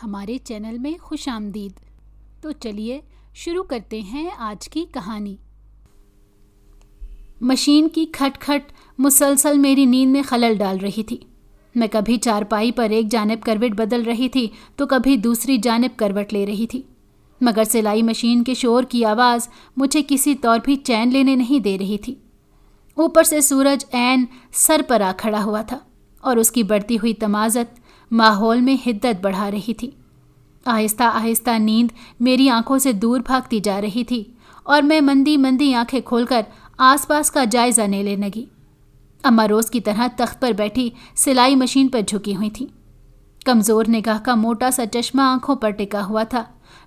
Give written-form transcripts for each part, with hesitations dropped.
ہمارے چینل میں خوش آمدید۔ تو چلیے شروع کرتے ہیں آج کی کہانی۔ مشین کی کھٹ کھٹ مسلسل میری نیند میں خلل ڈال رہی تھی۔ میں کبھی چارپائی پر ایک جانب کروٹ بدل رہی تھی تو کبھی دوسری جانب کروٹ لے رہی تھی، مگر سلائی مشین کے شور کی آواز مجھے کسی طور بھی چین لینے نہیں دے رہی تھی۔ اوپر سے سورج عین سر پر آ کھڑا ہوا تھا اور اس کی بڑھتی ہوئی تمازت ماحول میں حدت بڑھا رہی تھی۔ آہستہ آہستہ نیند میری آنکھوں سے دور بھاگتی جا رہی تھی اور میں مندی مندی آنکھیں کھول کر آس پاس کا جائزہ لینے لگی۔ اماں روز کی طرح تخت پر بیٹھی سلائی مشین پر جھکی ہوئی تھیں۔ کمزور نگاہ کا موٹا سا چشمہ آنکھوں پر ٹکا ہوا تھا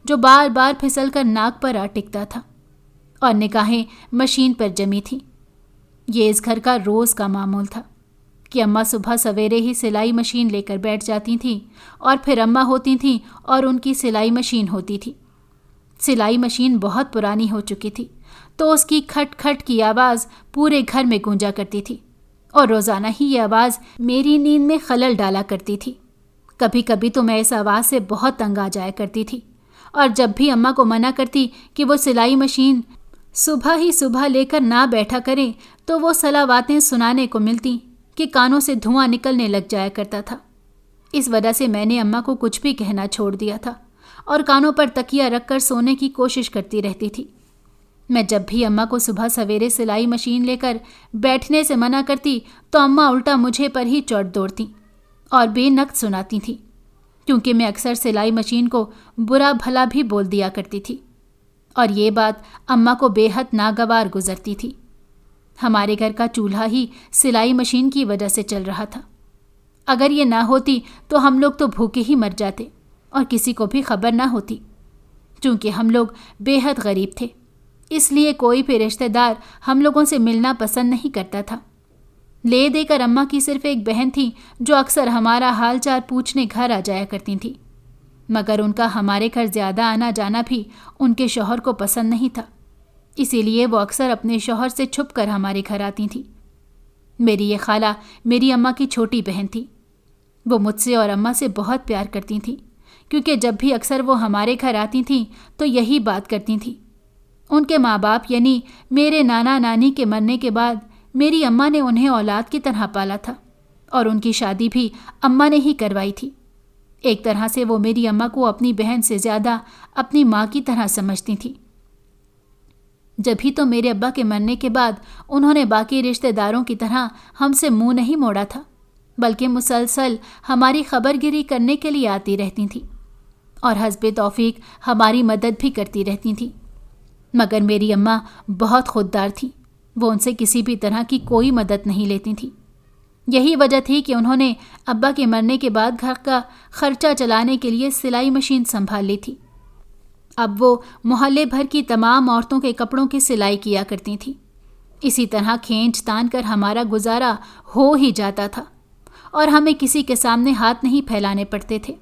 جو بار بار پھسل کر ناک پر آ ٹکتا تھا، اور نگاہیں مشین پر جمی تھیں۔ یہ اس گھر کا روز کا معمول تھا کہ اماں صبح سویرے ہی سلائی مشین لے کر بیٹھ جاتی تھیں اور پھر اماں ہوتی تھیں اور ان کی سلائی مشین ہوتی تھی۔ سلائی مشین بہت پرانی ہو چکی تھی تو اس کی کھٹ کھٹ کی آواز پورے گھر میں گونجا کرتی تھی، اور روزانہ ہی یہ آواز میری نیند میں خلل ڈالا کرتی تھی۔ کبھی کبھی تو میں اس آواز سے بہت تنگ آ جایا کرتی تھی، اور جب بھی اماں کو منع کرتی کہ وہ سلائی مشین صبح ہی صبح لے کر نہ بیٹھا کریں تو وہ صلاواتیں سنانے کو ملتی کہ کانوں سے دھواں نکلنے لگ جایا کرتا تھا۔ اس وجہ سے میں نے اماں کو کچھ بھی کہنا چھوڑ دیا تھا اور کانوں پر تکیہ رکھ کر سونے کی کوشش کرتی رہتی تھی۔ میں جب بھی اماں کو صبح سویرے سلائی مشین لے کر بیٹھنے سے منع کرتی تو اماں الٹا مجھے پر ہی چوٹ دوڑتی اور بے نقد سناتی تھیں، کیونکہ میں اکثر سلائی مشین کو برا بھلا بھی بول دیا کرتی تھی، اور یہ بات اماں کو بے حد ناگوار گزرتی تھی۔ ہمارے گھر کا چولہا ہی سلائی مشین کی وجہ سے چل رہا تھا۔ اگر یہ نہ ہوتی تو ہم لوگ تو بھوکے ہی مر جاتے اور کسی کو بھی خبر نہ ہوتی۔ چونکہ ہم لوگ بے حد غریب تھے، اس لیے کوئی بھی رشتہ دار ہم لوگوں سے ملنا پسند نہیں کرتا تھا۔ لے دے کر اماں کی صرف ایک بہن تھی جو اکثر ہمارا حال چال پوچھنے گھر آ جایا کرتی تھی، مگر ان کا ہمارے گھر زیادہ آنا جانا بھی ان کے شوہر کو پسند نہیں تھا، اسی لیے وہ اکثر اپنے شوہر سے چھپ کر ہمارے گھر آتی تھیں۔ میری یہ خالہ میری اماں کی چھوٹی بہن تھی۔ وہ مجھ سے اور اماں سے بہت پیار کرتی تھیں، کیونکہ جب بھی اکثر وہ ہمارے گھر آتی تھیں تو یہی بات کرتی تھیں۔ ان کے ماں باپ یعنی میرے نانا نانی کے مرنے کے بعد میری اماں نے انہیں اولاد کی طرح پالا تھا، اور ان کی شادی بھی اماں نے ہی کروائی تھی۔ ایک طرح سے وہ میری اماں کو اپنی بہن سے زیادہ اپنی ماں کی طرح سمجھتی تھیں۔ جبھی تو میرے ابا کے مرنے کے بعد انہوں نے باقی رشتہ داروں کی طرح ہم سے منہ نہیں موڑا تھا، بلکہ مسلسل ہماری خبر گیری کرنے کے لیے آتی رہتی تھیں اور حسب توفیق ہماری مدد بھی کرتی رہتی تھیں۔ مگر میری اماں بہت خوددار تھیں، وہ ان سے کسی بھی طرح کی کوئی مدد نہیں لیتی تھیں۔ یہی وجہ تھی کہ انہوں نے ابا کے مرنے کے بعد گھر کا خرچہ چلانے کے لیے سلائی مشین سنبھال لی تھی۔ اب وہ محلے بھر کی تمام عورتوں کے کپڑوں کی سلائی کیا کرتی تھیں۔ اسی طرح کھینچ تان کر ہمارا گزارا ہو ہی جاتا تھا اور ہمیں کسی کے سامنے ہاتھ نہیں پھیلانے پڑتے تھے۔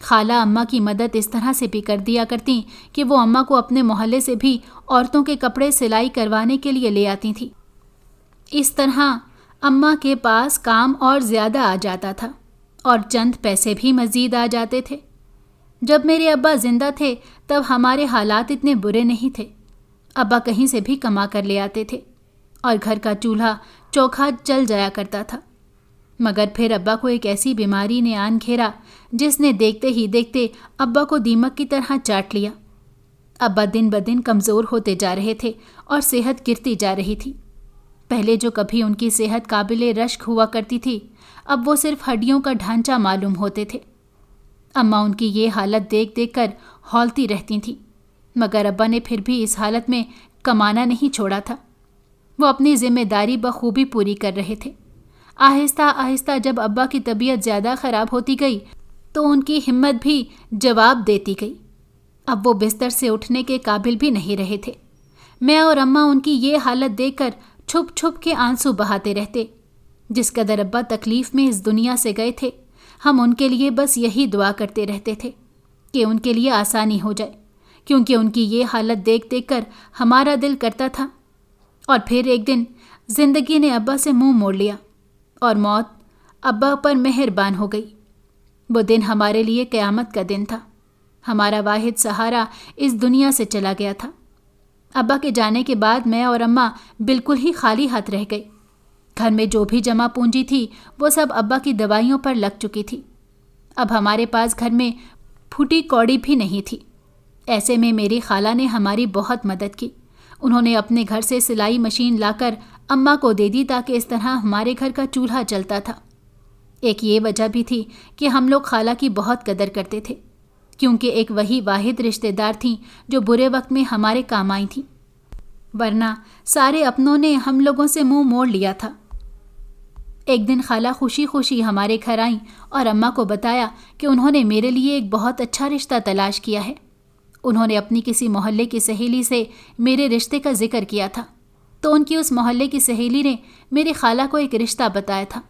خالہ اماں کی مدد اس طرح سے بھی کر دیا کرتی کہ وہ اماں کو اپنے محلے سے بھی عورتوں کے کپڑے سلائی کروانے کے لیے لے آتی تھیں۔ اس طرح اماں کے پاس کام اور زیادہ آ جاتا تھا اور چند پیسے بھی مزید آ جاتے تھے۔ جب میرے ابا زندہ تھے تب ہمارے حالات اتنے برے نہیں تھے۔ ابا کہیں سے بھی کما کر لے آتے تھے اور گھر کا چولہا چوکھا چل جایا کرتا تھا، مگر پھر ابا کو ایک ایسی بیماری نے آن گھیرا جس نے دیکھتے ہی دیکھتے ابا کو دیمک کی طرح چاٹ لیا۔ ابا دن بدن کمزور ہوتے جا رہے تھے اور صحت گرتی جا رہی تھی۔ پہلے جو کبھی ان کی صحت قابل رشک ہوا کرتی تھی، اب وہ صرف ہڈیوں کا ڈھانچہ معلوم ہوتے تھے۔ اماں ان کی یہ حالت دیکھ دیکھ کر ہولتی رہتی تھیں، مگر ابا نے پھر بھی اس حالت میں کمانا نہیں چھوڑا تھا۔ وہ اپنی ذمہ داری بخوبی پوری کر رہے تھے۔ آہستہ آہستہ جب ابا کی طبیعت زیادہ خراب ہوتی گئی تو ان کی ہمت بھی جواب دیتی گئی۔ اب وہ بستر سے اٹھنے کے قابل بھی نہیں رہے تھے۔ میں اور اماں ان کی یہ حالت دیکھ کر چھپ چھپ کے آنسو بہاتے رہتے۔ جس قدر ابا تکلیف میں اس دنیا سے گئے تھے، ہم ان کے لیے بس یہی دعا کرتے رہتے تھے کہ ان کے لیے آسانی ہو جائے، کیونکہ ان کی یہ حالت دیکھ دیکھ کر ہمارا دل کرتا تھا۔ اور پھر ایک دن زندگی نے ابا سے منہ موڑ لیا اور موت ابا پر مہربان ہو گئی۔ وہ دن ہمارے لیے قیامت کا دن تھا۔ ہمارا واحد سہارا اس دنیا سے چلا گیا تھا۔ ابا کے جانے کے بعد میں اور اماں بالکل ہی خالی ہاتھ رہ گئی۔ گھر میں جو بھی جمع پونجی تھی وہ سب ابا کی دوائیوں پر لگ چکی تھی۔ اب ہمارے پاس گھر میں پھوٹی کوڑی بھی نہیں تھی۔ ایسے میں میری خالہ نے ہماری بہت مدد کی۔ انہوں نے اپنے گھر سے سلائی مشین لا کر اماں کو دے دی تاکہ اس طرح ہمارے گھر کا چولہا چلتا تھا۔ ایک یہ وجہ بھی تھی کہ ہم لوگ خالہ کی بہت قدر کرتے تھے، کیونکہ ایک وہی واحد رشتہ دار تھیں جو برے وقت میں ہمارے کام آئی تھیں، ورنہ سارے اپنوں نے ہم لوگوں سے منہ موڑ لیا تھا۔ ایک دن خالہ خوشی خوشی ہمارے گھر آئیں اور اماں کو بتایا کہ انہوں نے میرے لیے ایک بہت اچھا رشتہ تلاش کیا ہے۔ انہوں نے اپنی کسی محلے کی سہیلی سے میرے رشتے کا ذکر کیا تھا، تو ان کی اس محلے کی سہیلی نے میری خالہ کو ایک رشتہ بتایا تھا۔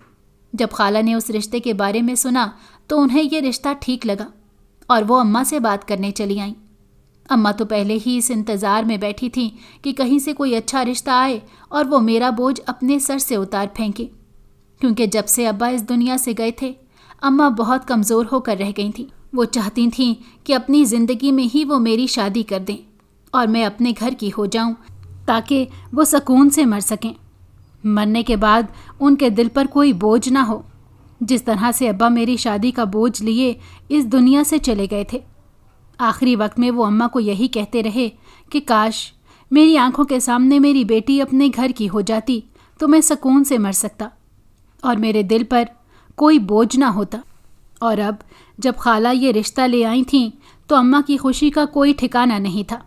جب خالہ نے اس رشتے کے بارے میں سنا تو انہیں یہ رشتہ ٹھیک لگا اور وہ اماں سے بات کرنے چلی آئیں۔ اماں تو پہلے ہی اس انتظار میں بیٹھی تھیں کہ کہیں سے کوئی اچھا رشتہ آئے اور وہ میرا بوجھ اپنے سر سے اتار پھینکے، کیونکہ جب سے ابا اس دنیا سے گئے تھے اماں بہت کمزور ہو کر رہ گئی تھیں۔ وہ چاہتی تھیں کہ اپنی زندگی میں ہی وہ میری شادی کر دیں اور میں اپنے گھر کی ہو جاؤں تاکہ وہ سکون سے مر سکیں، مرنے کے بعد ان کے دل پر کوئی بوجھ نہ ہو، جس طرح سے ابا میری شادی کا بوجھ لیے اس دنیا سے چلے گئے تھے۔ آخری وقت میں وہ اماں کو یہی کہتے رہے کہ کاش میری آنکھوں کے سامنے میری بیٹی اپنے گھر کی ہو جاتی تو میں سکون سے مر سکتا اور میرے دل پر کوئی بوجھ نہ ہوتا۔ اور اب جب خالہ یہ رشتہ لے آئی تھیں تو اماں کی خوشی کا کوئی ٹھکانہ نہیں تھا۔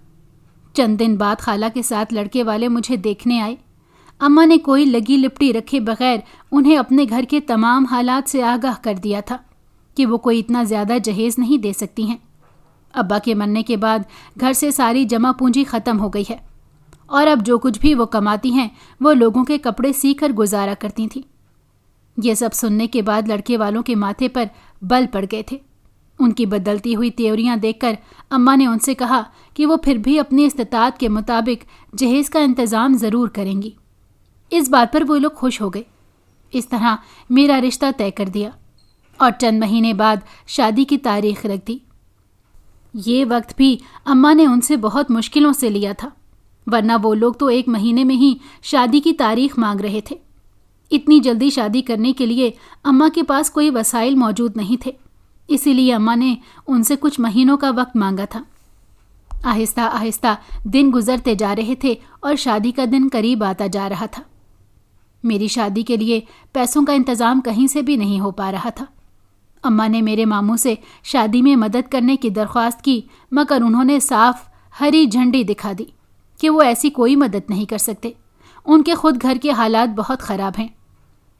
چند دن بعد خالہ کے ساتھ لڑکے والے مجھے دیکھنے آئے۔ اماں نے کوئی لگی لپٹی رکھے بغیر انہیں اپنے گھر کے تمام حالات سے آگاہ کر دیا تھا کہ وہ کوئی اتنا زیادہ جہیز نہیں دے سکتی ہیں۔ ابا کے مرنے کے بعد گھر سے ساری جمع پونجی ختم ہو گئی ہے اور اب جو کچھ بھی وہ کماتی ہیں وہ لوگوں کے کپڑے سی کر گزارا کرتی تھیں۔ یہ سب سننے کے بعد لڑکے والوں کے ماتھے پر بل پڑ گئے تھے۔ ان کی بدلتی ہوئی تیوریاں دیکھ کر اماں نے ان سے کہا کہ وہ پھر بھی اپنی استطاعت کے مطابق جہیز کا انتظام ضرور کریں گی۔ اس بات پر وہ لوگ خوش ہو گئے۔ اس طرح میرا رشتہ طے کر دیا اور چند مہینے بعد شادی کی تاریخ رکھ دی۔ یہ وقت بھی اماں نے ان سے بہت مشکلوں سے لیا تھا، ورنہ وہ لوگ تو 1 مہینے میں ہی شادی کی تاریخ مانگ رہے تھے۔ اتنی جلدی شادی کرنے کے لیے اماں کے پاس کوئی وسائل موجود نہیں تھے، اسی لیے اماں نے ان سے کچھ مہینوں کا وقت مانگا تھا۔ آہستہ آہستہ دن گزرتے جا رہے تھے اور شادی کا دن قریب آتا جا رہا تھا۔ میری شادی کے لیے پیسوں کا انتظام کہیں سے بھی نہیں ہو پا رہا تھا۔ اماں نے میرے ماموں سے شادی میں مدد کرنے کی درخواست کی، مگر انہوں نے صاف ہری جھنڈی دکھا دی کہ وہ ایسی کوئی مدد نہیں کر سکتے۔ ان کے خود گھر کے حالات بہت خراب ہیں،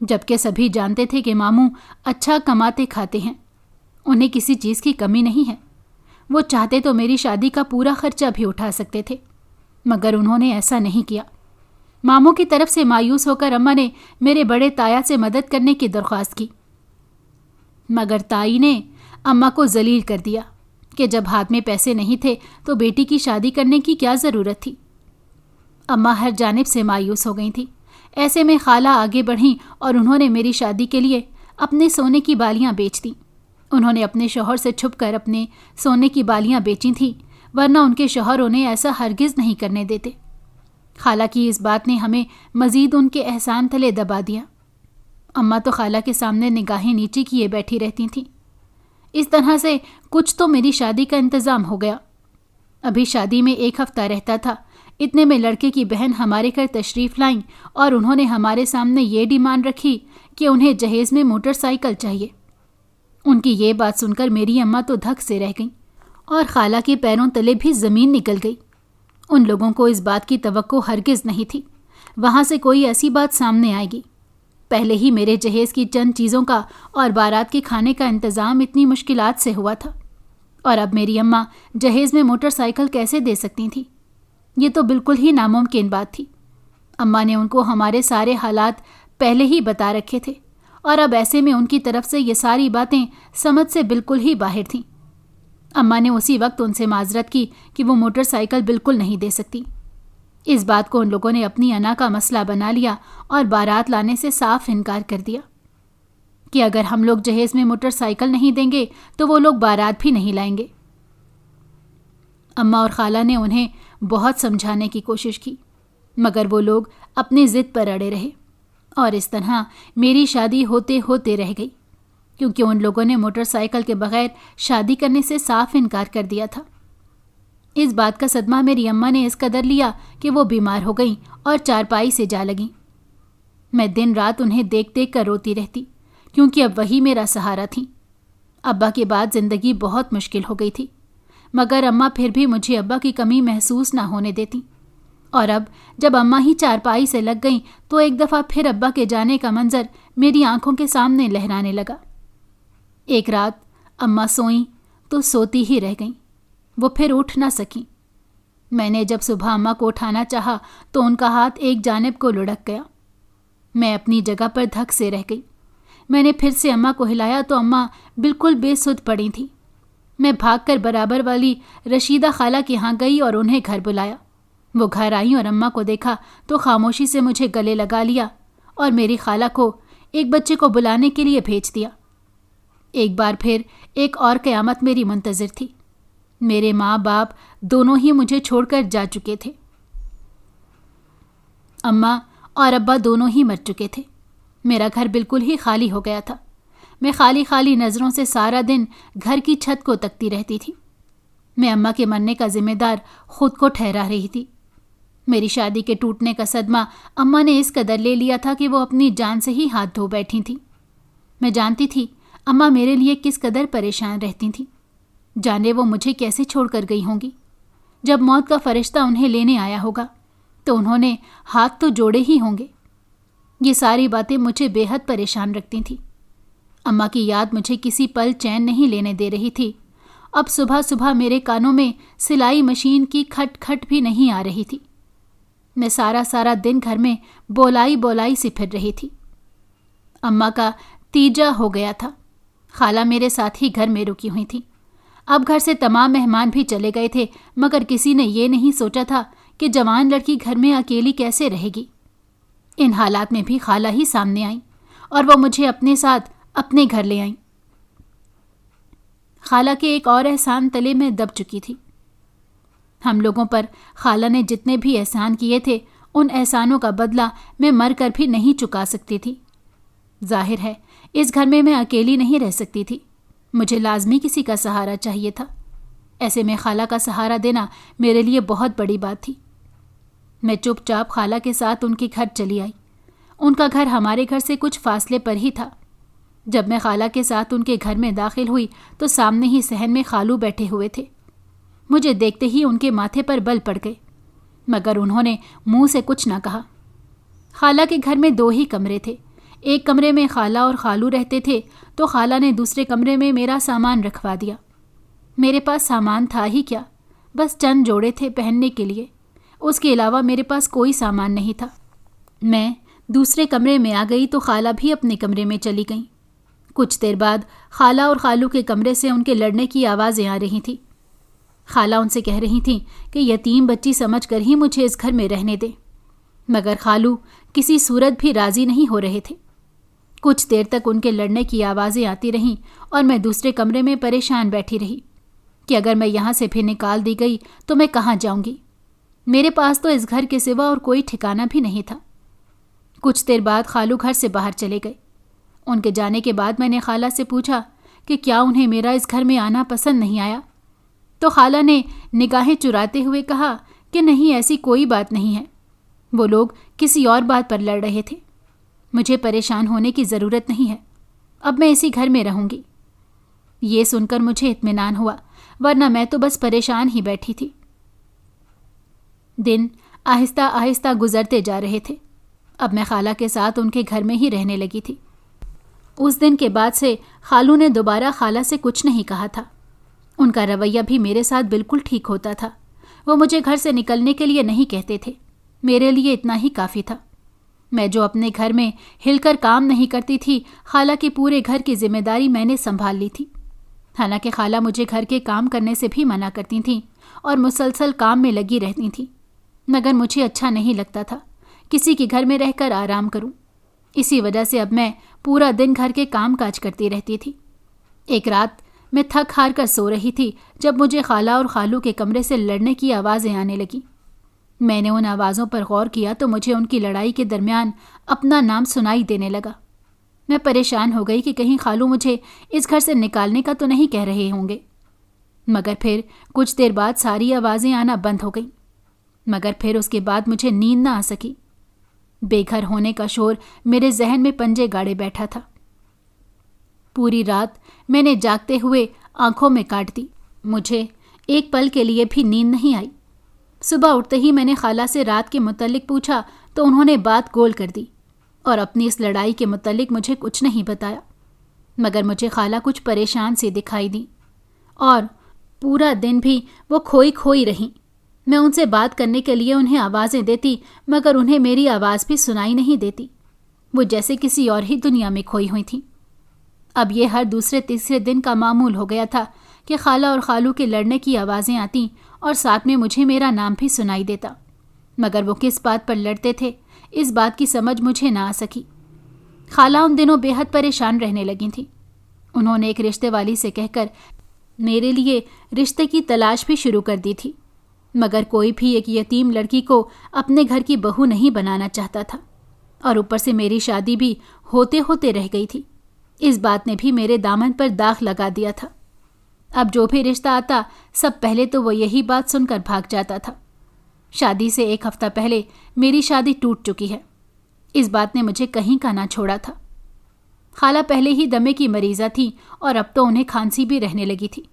جبکہ سبھی جانتے تھے کہ ماموں اچھا کماتے کھاتے ہیں، انہیں کسی چیز کی کمی نہیں ہے۔ وہ چاہتے تو میری شادی کا پورا خرچہ بھی اٹھا سکتے تھے، مگر انہوں نے ایسا نہیں کیا۔ ماموں کی طرف سے مایوس ہو کر اماں نے میرے بڑے تایا سے مدد کرنے کی درخواست کی، مگر تائی نے اماں کو ذلیل کر دیا کہ جب ہاتھ میں پیسے نہیں تھے تو بیٹی کی شادی کرنے کی کیا ضرورت تھی۔ اماں ہر جانب سے مایوس ہو گئی تھیں۔ ایسے میں خالہ آگے بڑھیں اور انہوں نے میری شادی کے لیے اپنے سونے کی بالیاں بیچ دیں۔ انہوں نے اپنے شوہر سے چھپ کر اپنے سونے کی بالیاں بیچی تھیں، ورنہ ان کے شوہر انہیں ایسا ہرگز نہیں کرنے دیتے۔ خالہ کی اس بات نے ہمیں مزید ان کے احسان تلے دبا دیا۔ اماں تو خالہ کے سامنے نگاہیں نیچی کیے بیٹھی رہتی تھیں۔ اس طرح سے کچھ تو میری شادی کا انتظام ہو گیا۔ ابھی شادی میں 1 ہفتہ رہتا تھا، اتنے میں لڑکے کی بہن ہمارے گھر تشریف لائیں اور انہوں نے ہمارے سامنے یہ ڈیمانڈ رکھی کہ انہیں جہیز میں موٹر سائیکل چاہیے۔ ان کی یہ بات سن کر میری اماں تو دھک سے رہ گئیں اور خالہ کے پیروں تلے بھی زمین نکل گئی۔ ان لوگوں کو اس بات کی توقع ہرگز نہیں تھی وہاں سے کوئی ایسی بات سامنے آئے گی۔ پہلے ہی میرے جہیز کی چند چیزوں کا اور بارات کے کھانے کا انتظام اتنی مشکلات سے ہوا تھا، اور اب میری اماں جہیز میں موٹر سائیکل کیسے دے سکتی تھیں؟ یہ تو بالکل ہی ناممکن بات تھی۔ اماں نے ان کو ہمارے سارے حالات پہلے ہی بتا رکھے تھے، اور اب ایسے میں ان کی طرف سے یہ ساری باتیں سمجھ سے بالکل ہی باہر تھیں۔ اماں نے اسی وقت ان سے معذرت کی کہ وہ موٹر سائیکل بالکل نہیں دے سکتی۔ اس بات کو ان لوگوں نے اپنی انا کا مسئلہ بنا لیا اور بارات لانے سے صاف انکار کر دیا۔ کہ اگر ہم لوگ جہیز میں موٹر سائیکل نہیں دیں گے تو وہ لوگ بارات بھی نہیں لائیں گے۔ اماں اور خالہ نے انہیں بہت سمجھانے کی کوشش کی، مگر وہ لوگ اپنی ضد پر اڑے رہے، اور اس طرح میری شادی ہوتے ہوتے رہ گئی، کیونکہ ان لوگوں نے موٹر سائیکل کے بغیر شادی کرنے سے صاف انکار کر دیا تھا۔ اس بات کا صدمہ میری اماں نے اس قدر لیا کہ وہ بیمار ہو گئیں اور چارپائی سے جا لگیں۔ میں دن رات انہیں دیکھ دیکھ کر روتی رہتی، کیونکہ اب وہی میرا سہارا تھیں۔ ابا کے بعد زندگی بہت مشکل ہو گئی تھی، مگر اماں پھر بھی مجھے ابا کی کمی محسوس نہ ہونے دیتی، اور اب جب اماں ہی چارپائی سے لگ گئیں تو ایک دفعہ پھر ابا کے جانے کا منظر میری آنکھوں کے سامنے لہرانے لگا۔ ایک رات اماں سوئیں تو سوتی ہی رہ گئیں، وہ پھر اٹھ نہ سکیں۔ میں نے جب صبح اماں کو اٹھانا چاہا تو ان کا ہاتھ ایک جانب کو لڑک گیا۔ میں اپنی جگہ پر دھک سے رہ گئی۔ میں نے پھر سے اماں کو ہلایا تو اماں بالکل بے سدھ پڑی تھیں۔ میں بھاگ کر برابر والی رشیدہ خالہ کے ہاں گئی اور انہیں گھر بلایا۔ وہ گھر آئیں اور اماں کو دیکھا تو خاموشی سے مجھے گلے لگا لیا اور میری خالہ کو ایک بچے کو بلانے کے لیے بھیج دیا۔ ایک بار پھر ایک اور قیامت میری منتظر تھی۔ میرے ماں باپ دونوں ہی مجھے چھوڑ کر جا چکے تھے۔ اماں اور ابا دونوں ہی مر چکے تھے۔ میرا گھر بالکل ہی خالی ہو گیا تھا۔ میں خالی خالی نظروں سے سارا دن گھر کی چھت کو تکتی رہتی تھی۔ میں اماں کے مرنے کا ذمہ دار خود کو ٹھہرا رہی تھی۔ میری شادی کے ٹوٹنے کا صدمہ اماں نے اس قدر لے لیا تھا کہ وہ اپنی جان سے ہی ہاتھ دھو بیٹھی تھیں۔ میں جانتی تھی اماں میرے لیے کس قدر پریشان رہتی تھیں، جانے وہ مجھے کیسے چھوڑ کر گئی ہوں گی۔ جب موت کا فرشتہ انہیں لینے آیا ہوگا تو انہوں نے ہاتھ تو جوڑے ہی ہوں گے۔ یہ ساری باتیں مجھے بے حد پریشان رکھتی تھیں۔ اماں کی یاد مجھے کسی پل چین نہیں لینے دے رہی تھی۔ اب صبح صبح میرے کانوں میں سلائی مشین کی کھٹ کھٹ بھی نہیں آ رہی تھی۔ میں سارا دن گھر میں بولائی سے پھر رہی تھی۔ اماں کا تیجا ہو گیا تھا۔ خالہ میرے ساتھ ہی گھر میں رکی ہوئی تھی۔ اب گھر سے تمام مہمان بھی چلے گئے تھے، مگر کسی نے یہ نہیں سوچا تھا کہ جوان لڑکی گھر میں اکیلی کیسے رہے گی۔ ان حالات میں بھی خالہ ہی سامنے آئیں اور وہ مجھے اپنے ساتھ اپنے گھر لے آئیں۔ خالہ کے ایک اور احسان تلے میں دب چکی تھی۔ ہم لوگوں پر خالہ نے جتنے بھی احسان کیے تھے ان احسانوں کا بدلہ میں مر کر بھی نہیں چکا سکتی تھی۔ ظاہر ہے اس گھر میں اکیلی نہیں رہ سکتی تھی، مجھے لازمی کسی کا سہارا چاہیے تھا۔ ایسے میں خالہ کا سہارا دینا میرے لیے بہت بڑی بات تھی۔ میں چپ چاپ خالہ کے ساتھ ان کے گھر چلی آئی۔ ان کا گھر ہمارے گھر سے کچھ فاصلے پر ہی تھا۔ جب میں خالہ کے ساتھ ان کے گھر میں داخل ہوئی تو سامنے ہی صحن میں خالو بیٹھے ہوئے تھے۔ مجھے دیکھتے ہی ان کے ماتھے پر بل پڑ گئے، مگر انہوں نے منہ سے کچھ نہ کہا۔ خالہ کے گھر میں 2 ہی کمرے تھے۔ ایک کمرے میں خالہ اور خالو رہتے تھے تو خالہ نے دوسرے کمرے میں میرا سامان رکھوا دیا۔ میرے پاس سامان تھا ہی کیا، بس چند جوڑے تھے پہننے کے لیے، اس کے علاوہ میرے پاس کوئی سامان نہیں تھا۔ میں دوسرے کمرے میں آ گئی تو خالہ بھی اپنے کمرے میں چلی گئیں۔ کچھ دیر بعد خالہ اور خالو کے کمرے سے ان کے لڑنے کی آوازیں آ رہی تھیں۔ خالہ ان سے کہہ رہی تھیں کہ یتیم بچی سمجھ کر ہی مجھے اس گھر میں رہنے دے، مگر خالو کسی صورت بھی راضی نہیں ہو رہے تھے۔ کچھ دیر تک ان کے لڑنے کی آوازیں آتی رہیں اور میں دوسرے کمرے میں پریشان بیٹھی رہی کہ اگر میں یہاں سے پھر نکال دی گئی تو میں کہاں جاؤں گی۔ میرے پاس تو اس گھر کے سوا اور کوئی ٹھکانہ بھی نہیں تھا۔ کچھ دیر بعد خالو گھر سے باہر چلے گئے۔ ان کے جانے کے بعد میں نے خالہ سے پوچھا کہ کیا انہیں میرا اس گھر میں آنا پسند نہیں آیا، تو خالہ نے نگاہیں چراتے ہوئے کہا کہ نہیں، ایسی کوئی بات نہیں ہے، وہ لوگ کسی اور بات پر لڑ رہے تھے، مجھے پریشان ہونے کی ضرورت نہیں ہے، اب میں اسی گھر میں رہوں گی۔ یہ سن کر مجھے اطمینان ہوا، ورنہ میں تو بس پریشان ہی بیٹھی تھی۔ دن آہستہ آہستہ گزرتے جا رہے تھے۔ اب میں خالہ کے ساتھ ان کے گھر میں ہی رہنے لگی تھی۔ اس دن کے بعد سے خالو نے دوبارہ خالہ سے کچھ نہیں کہا تھا۔ ان کا رویہ بھی میرے ساتھ بالکل ٹھیک ہوتا تھا۔ وہ مجھے گھر سے نکلنے کے لیے نہیں کہتے تھے، میرے لیے اتنا ہی کافی تھا۔ میں جو اپنے گھر میں ہل کر کام نہیں کرتی تھی، خالہ کے پورے گھر کی ذمہ داری میں نے سنبھال لی تھی۔ حالانکہ خالہ مجھے گھر کے کام کرنے سے بھی منع کرتی تھیں اور مسلسل کام میں لگی رہتی تھیں، مگر مجھے اچھا نہیں لگتا تھا کسی کے گھر میں رہ کر آرام کروں۔ اسی وجہ سے اب میں پورا دن گھر کے کام کاج کرتی رہتی تھی۔ ایک رات میں تھک ہار کر سو رہی تھی جب مجھے خالہ اور خالو کے کمرے سے لڑنے کی آوازیں آنے لگیں۔ میں نے ان آوازوں پر غور کیا تو مجھے ان کی لڑائی کے درمیان اپنا نام سنائی دینے لگا۔ میں پریشان ہو گئی کہ کہیں خالو مجھے اس گھر سے نکالنے کا تو نہیں کہہ رہے ہوں گے، مگر پھر کچھ دیر بعد ساری آوازیں آنا بند ہو گئیں، مگر پھر اس کے بعد مجھے نیند نہ آ سکی۔ بے گھر ہونے کا شور میرے ذہن میں پنجے گاڑے بیٹھا تھا۔ پوری رات میں نے جاگتے ہوئے آنکھوں میں کاٹ دی، مجھے ایک پل کے لیے بھی نیند نہیں آئی۔ صبح اٹھتے ہی میں نے خالہ سے رات کے متعلق پوچھا تو انہوں نے بات گول کر دی اور اپنی اس لڑائی کے متعلق مجھے کچھ نہیں بتایا، مگر مجھے خالہ کچھ پریشان سی دکھائی دی اور پورا دن بھی وہ کھوئی کھوئی رہیں۔ میں ان سے بات کرنے کے لیے انہیں آوازیں دیتی مگر انہیں میری آواز بھی سنائی نہیں دیتی، وہ جیسے کسی اور ہی دنیا میں کھوئی ہوئی تھیں۔ اب یہ ہر دوسرے تیسرے دن کا معمول ہو گیا تھا کہ خالہ اور خالو کے لڑنے کی آوازیں آتیں اور ساتھ میں مجھے میرا نام بھی سنائی دیتا، مگر وہ کس بات پر لڑتے تھے اس بات کی سمجھ مجھے نہ آ سکی۔ خالہ ان دنوں بے حد پریشان رہنے لگی تھیں۔ انہوں نے ایک رشتے والی سے کہہ کر میرے لیے رشتے کی تلاش بھی شروع کر دی تھی، مگر کوئی بھی ایک یتیم لڑکی کو اپنے گھر کی بہو نہیں بنانا چاہتا تھا، اور اوپر سے میری شادی بھی ہوتے ہوتے رہ گئی تھی۔ اس بات نے بھی میرے دامن پر داغ لگا دیا تھا۔ اب جو بھی رشتہ آتا سب پہلے تو وہ یہی بات سن کر بھاگ جاتا تھا، شادی سے 1 ہفتہ پہلے میری شادی ٹوٹ چکی ہے۔ اس بات نے مجھے کہیں کا نہ چھوڑا تھا۔ خالہ پہلے ہی دمے کی مریضہ تھی اور اب تو انہیں کھانسی بھی رہنے لگی تھی۔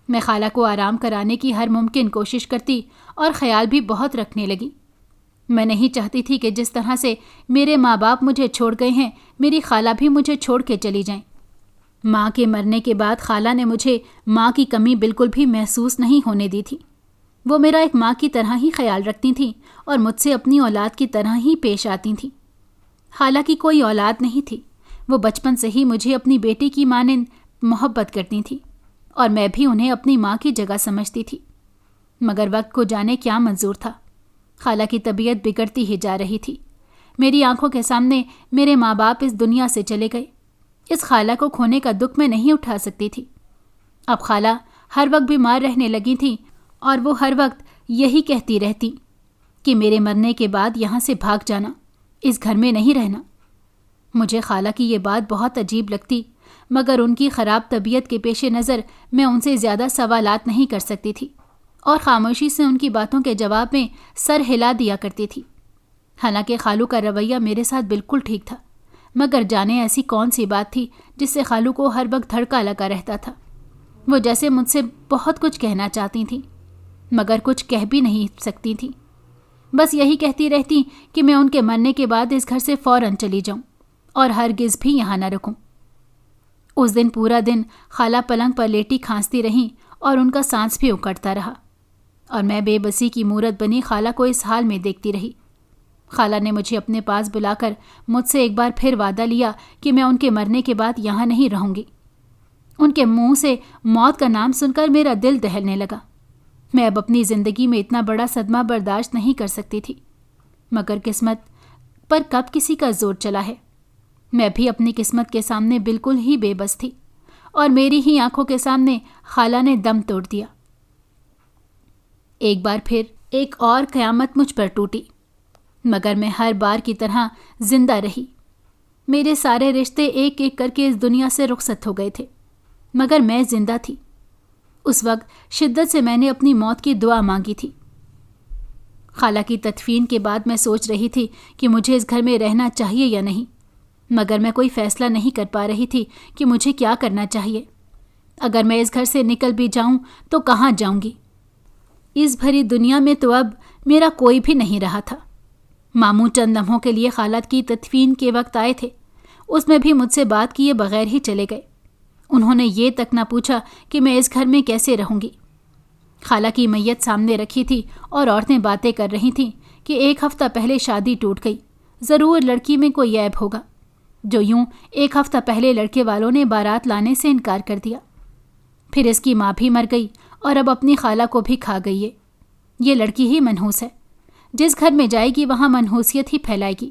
میں خالہ کو آرام کرانے کی ہر ممکن کوشش کرتی اور خیال بھی بہت رکھنے لگی۔ میں نہیں چاہتی تھی کہ جس طرح سے میرے ماں باپ مجھے چھوڑ گئے ہیں میری خالہ بھی مجھے چھوڑ کے چلی جائیں۔ ماں کے مرنے کے بعد خالہ نے مجھے ماں کی کمی بالکل بھی محسوس نہیں ہونے دی تھی۔ وہ میرا ایک ماں کی طرح ہی خیال رکھتی تھیں اور مجھ سے اپنی اولاد کی طرح ہی پیش آتی تھیں۔ خالہ کی کوئی اولاد نہیں تھی، وہ بچپن سے ہی مجھے اپنی بیٹی کی مانند محبت کرتی تھیں اور میں بھی انہیں اپنی ماں کی جگہ سمجھتی تھی، مگر وقت کو جانے کیا منظور تھا۔ خالہ کی طبیعت بگڑتی ہی جا رہی تھی۔ میری آنکھوں کے سامنے میرے ماں باپ اس دنیا سے چلے گئے۔ اس خالہ کو کھونے کا دکھ میں نہیں اٹھا سکتی تھی۔ اب خالہ ہر وقت بیمار رہنے لگی تھیں اور وہ ہر وقت یہی کہتی رہتی کہ میرے مرنے کے بعد یہاں سے بھاگ جانا، اس گھر میں نہیں رہنا۔ مجھے خالہ کی یہ بات بہت عجیب لگتی، مگر ان کی خراب طبیعت کے پیش نظر میں ان سے زیادہ سوالات نہیں کر سکتی تھی اور خاموشی سے ان کی باتوں کے جواب میں سر ہلا دیا کرتی تھی۔ حالانکہ خالو کا رویہ میرے ساتھ بالکل ٹھیک تھا، مگر جانے ایسی کون سی بات تھی جس سے خالو کو ہر وقت دھڑکا لگا رہتا تھا۔ وہ جیسے مجھ سے بہت کچھ کہنا چاہتی تھیں، مگر کچھ کہہ بھی نہیں سکتی تھیں۔ بس یہی کہتی رہتی کہ میں ان کے مرنے کے بعد اس گھر سے فوراً چلی جاؤں اور ہرگز بھی یہاں نہ رکوں۔ اس دن پورا دن خالہ پلنگ پر لیٹی کھانستی رہیں اور ان کا سانس بھی اکڑتا رہا، اور میں بے بسی کی مورت بنی خالہ کو اس حال میں دیکھتی رہی۔ خالہ نے مجھے اپنے پاس بلا کر مجھ سے ایک بار پھر وعدہ لیا کہ میں ان کے مرنے کے بعد یہاں نہیں رہوں گی۔ ان کے منہ سے موت کا نام سن کر میرا دل دہلنے لگا۔ میں اب اپنی زندگی میں اتنا بڑا صدمہ برداشت نہیں کر سکتی تھی، مگر قسمت پر کب کسی کا زور چلا ہے۔ میں بھی اپنی قسمت کے سامنے بالکل ہی بے بس تھی اور میری ہی آنکھوں کے سامنے خالہ نے دم توڑ دیا۔ ایک بار پھر ایک اور قیامت مجھ پر ٹوٹی، مگر میں ہر بار کی طرح زندہ رہی۔ میرے سارے رشتے ایک ایک کر کے اس دنیا سے رخصت ہو گئے تھے، مگر میں زندہ تھی۔ اس وقت شدت سے میں نے اپنی موت کی دعا مانگی تھی۔ خالہ کی تدفین کے بعد میں سوچ رہی تھی کہ مجھے اس گھر میں رہنا چاہیے یا نہیں، مگر میں کوئی فیصلہ نہیں کر پا رہی تھی کہ مجھے کیا کرنا چاہیے۔ اگر میں اس گھر سے نکل بھی جاؤں تو کہاں جاؤں گی؟ اس بھری دنیا میں تو اب میرا کوئی بھی نہیں رہا تھا۔ ماموں چند لمحوں کے لیے خالہ کی تدفین کے وقت آئے تھے، اس میں بھی مجھ سے بات کیے بغیر ہی چلے گئے۔ انہوں نے یہ تک نہ پوچھا کہ میں اس گھر میں کیسے رہوں گی۔ خالہ کی میت سامنے رکھی تھی اور عورتیں باتیں کر رہی تھیں کہ 1 ہفتہ پہلے شادی ٹوٹ گئی، ضرور لڑکی میں کوئی عیب ہوگا، جو یوں 1 ہفتہ پہلے لڑکے والوں نے بارات لانے سے انکار کر دیا۔ پھر اس کی ماں بھی مر گئی اور اب اپنی خالہ کو بھی کھا گئی ہے۔ یہ لڑکی ہی منحوس ہے، جس گھر میں جائے گی وہاں منحوسیت ہی پھیلائے گی۔